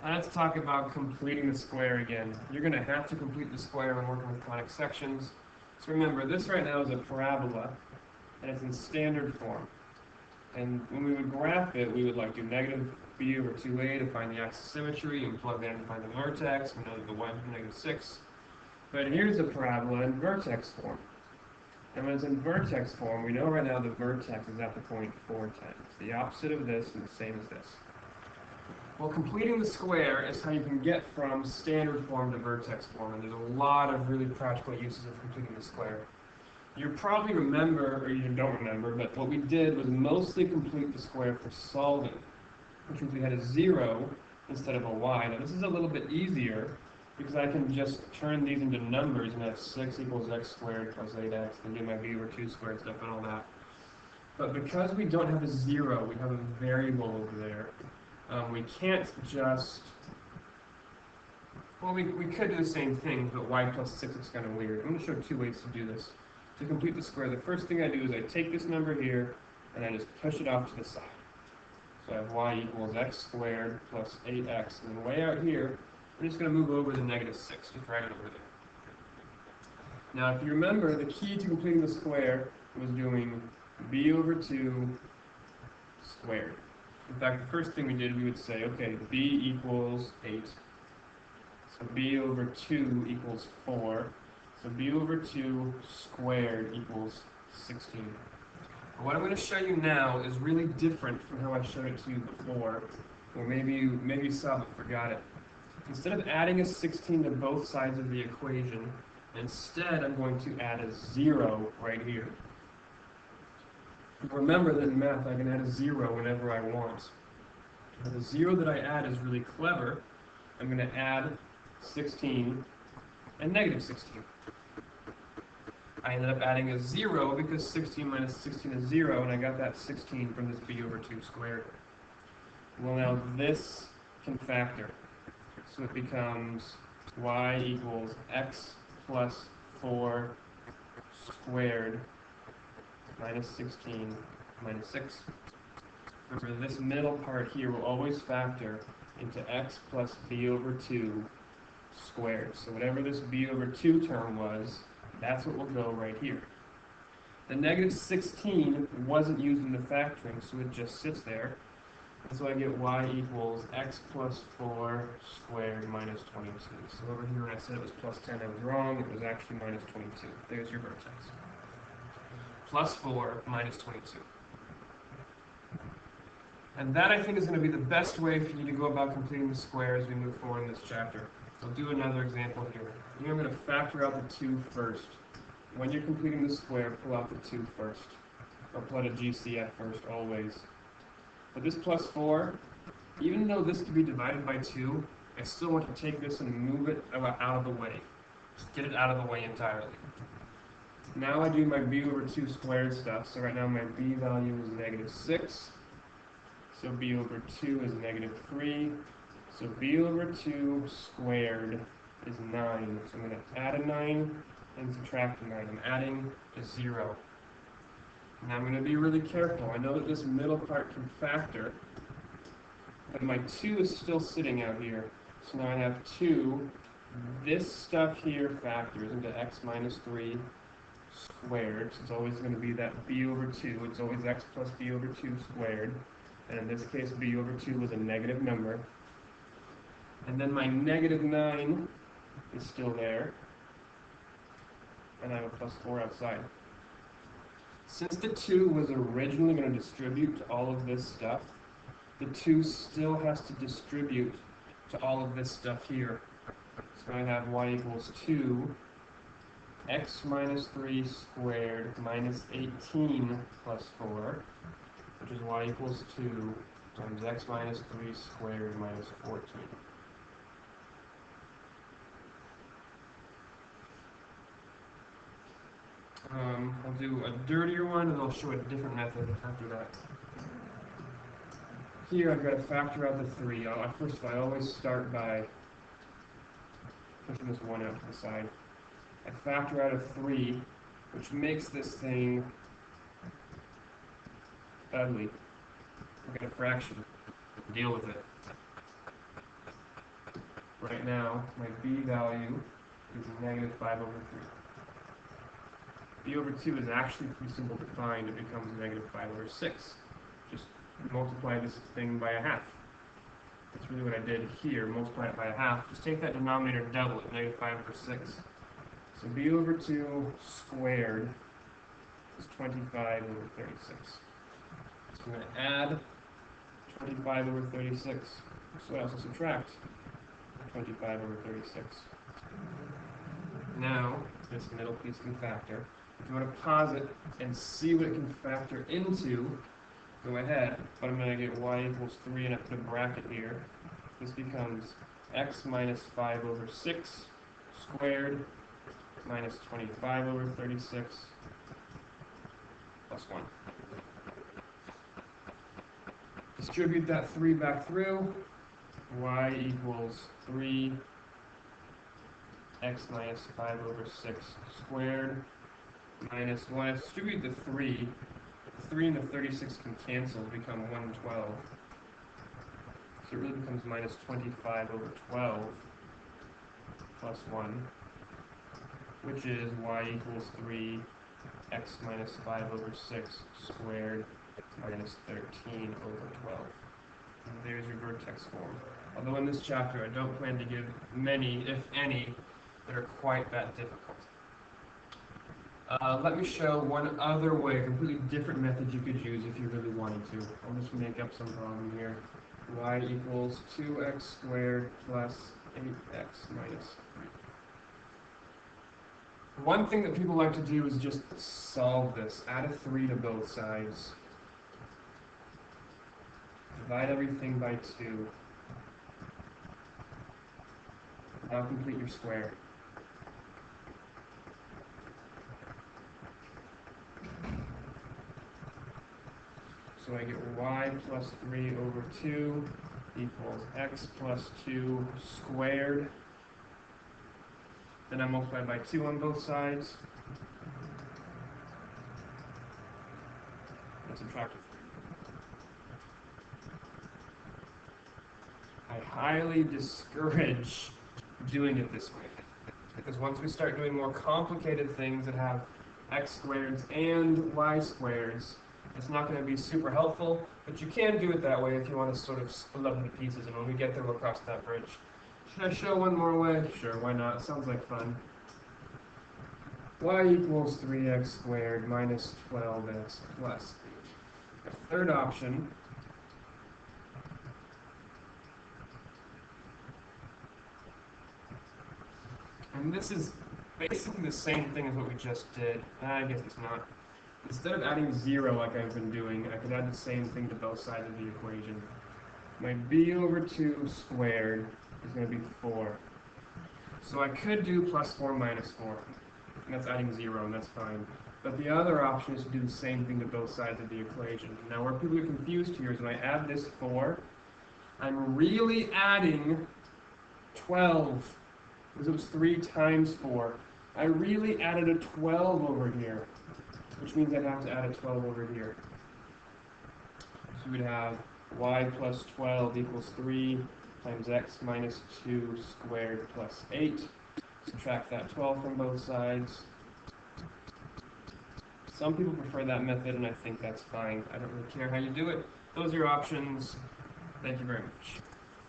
Let's talk about completing the square again. You're going to have to complete the square when working with conic sections. So remember, this right now is a parabola, and it's in standard form. And when we would graph it, we would like do negative b over 2a to find the axis symmetry, and plug that in to find the vertex. We know that the y is negative 6. But here's a parabola in vertex form. And when it's in vertex form, we know right now the vertex is at the point 4, 10. It's the opposite of this and the same as this. Well, completing the square is how you can get from standard form to vertex form, and there's a lot of really practical uses of completing the square. You probably remember, or you don't remember, but what we did was mostly complete the square for solving, which means we had a 0 instead of a y. Now this is a little bit easier because I can just turn these into numbers and have 6 equals x squared plus 8x, and do my b over 2 squared stuff and all that. But because we don't have a 0, we have a variable over there. We can't just, well, we could do the same thing, but y plus 6 is kind of weird. I'm going to show 2 ways to do this. To complete the square, the first thing I do is I take this number here, and I just push it off to the side. So I have y equals x squared plus 8x, and then way out here, I'm just going to move over the negative 6, just drag it over there. Now, if you remember, the key to completing the square was doing b over 2 squared. In fact, the first thing we did, we would say, okay, b equals 8. So b over 2 equals 4. So b over 2 squared equals 16. But what I'm going to show you now is really different from how I showed it to you before, or maybe you saw but forgot it. Instead of adding a 16 to both sides of the equation, instead I'm going to add a 0 right here. Remember that in math I can add a 0 whenever I want. Now the 0 that I add is really clever. I'm going to add 16 and negative 16. I ended up adding a 0 because 16 minus 16 is 0, and I got that 16 from this b over 2 squared. Well, now this can factor. So it becomes y equals x plus 4 squared minus 16 minus 6. Remember, this middle part here will always factor into x plus b over 2 squared. So whatever this b over 2 term was, that's what will go right here. The negative 16 wasn't used in the factoring, so it just sits there. And so I get y equals x plus 4 squared minus 22. So over here when I said it was plus 10, I was wrong. It was actually minus 22. There's your vertex. Plus 4 minus 22. And that, I think, is going to be the best way for you to go about completing the square as we move forward in this chapter. So I'll do another example here. Here I'm going to factor out the 2 first. When you're completing the square, pull out the 2 first. Or pull out a GCF first, always. But this plus 4, even though this could be divided by 2, I still want to take this and move it out of the way. Just get it out of the way entirely. Now I do my b over 2 squared stuff. So right now my b value is negative 6. So b over 2 is negative 3. So b over 2 squared is 9. So I'm going to add a 9 and subtract a 9. I'm adding a 0. Now I'm going to be really careful. I know that this middle part can factor, but my 2 is still sitting out here. So now I have 2. This stuff here factors into x minus 3 squared. So it's always going to be that b over 2. It's always x plus b over 2 squared. And in this case, b over 2 was a negative number. And then my negative 9 is still there. And I have a plus 4 outside. Since the 2 was originally going to distribute to all of this stuff, the 2 still has to distribute to all of this stuff here. So I have y equals 2, x minus 3 squared minus 18 plus 4, which is y equals 2 times x minus 3 squared minus 14. I'll do a dirtier one, and I'll show a different method after that. Here I've got to factor out the 3. First of all, I always start by pushing this 1 out to the side. I factor out a 3, which makes this thing ugly. We'll get a fraction. Deal with it. Right now, my b value is negative 5 over 3. b over 2 is actually pretty simple to find. It becomes negative 5 over 6. Just multiply this thing by a half. That's really what I did here. Multiply it by a half. Just take that denominator and double it. Negative 5 over 6. So b over 2 squared is 25 over 36. So I'm going to add 25 over 36. So I also subtract 25 over 36. Now, this middle piece can factor. If you want to pause it and see what it can factor into, go ahead. But I'm going to get y equals 3 and I put a bracket here. This becomes x minus 5 over 6 squared minus 25 over 36 plus 1. Distribute that 3 back through. Y equals 3 x minus 5 over 6 squared minus 1. I distribute the 3. The 3 and the 36 can cancel, become 112. So it really becomes minus 25 over 12 plus 1, which is y equals 3 x minus 5 over 6 squared minus 13 over 12. And there's your vertex form. Although in this chapter I don't plan to give many, if any, that are quite that difficult. Let me show one other way, a completely different method you could use if you really wanted to. I'll just make up some problem here. Y equals 2x squared plus 8x minus 3. One thing that people like to do is just solve this. Add a 3 to both sides. Divide everything by 2. Now complete your square. So I get y plus 3 over 2 equals x plus 2 squared. Then I multiply by 2 on both sides. And subtract 3. I highly discourage doing it this way, because once we start doing more complicated things that have x squareds and y squareds, it's not going to be super helpful, but you can do it that way if you want to sort of split up into pieces, and when we get there, we'll cross that bridge. Should I show one more way? Sure, why not? Sounds like fun. Y equals 3x squared minus 12x plus 8. A third option and this is basically the same thing as what we just did. I guess it's not. Instead of adding 0 like I've been doing, I could add the same thing to both sides of the equation. My b over 2 squared is going to be 4. So I could do plus 4 minus 4. And that's adding 0, and that's fine. But the other option is to do the same thing to both sides of the equation. Now where people get confused here is when I add this 4, I'm really adding 12. Because it was 3 times 4. I really added a 12 over here, which means I'd have to add a 12 over here. So we'd have y plus 12 equals 3 times x minus 2 squared plus 8. Subtract that 12 from both sides. Some people prefer that method, and I think that's fine. I don't really care how you do it. Those are your options. Thank you very much.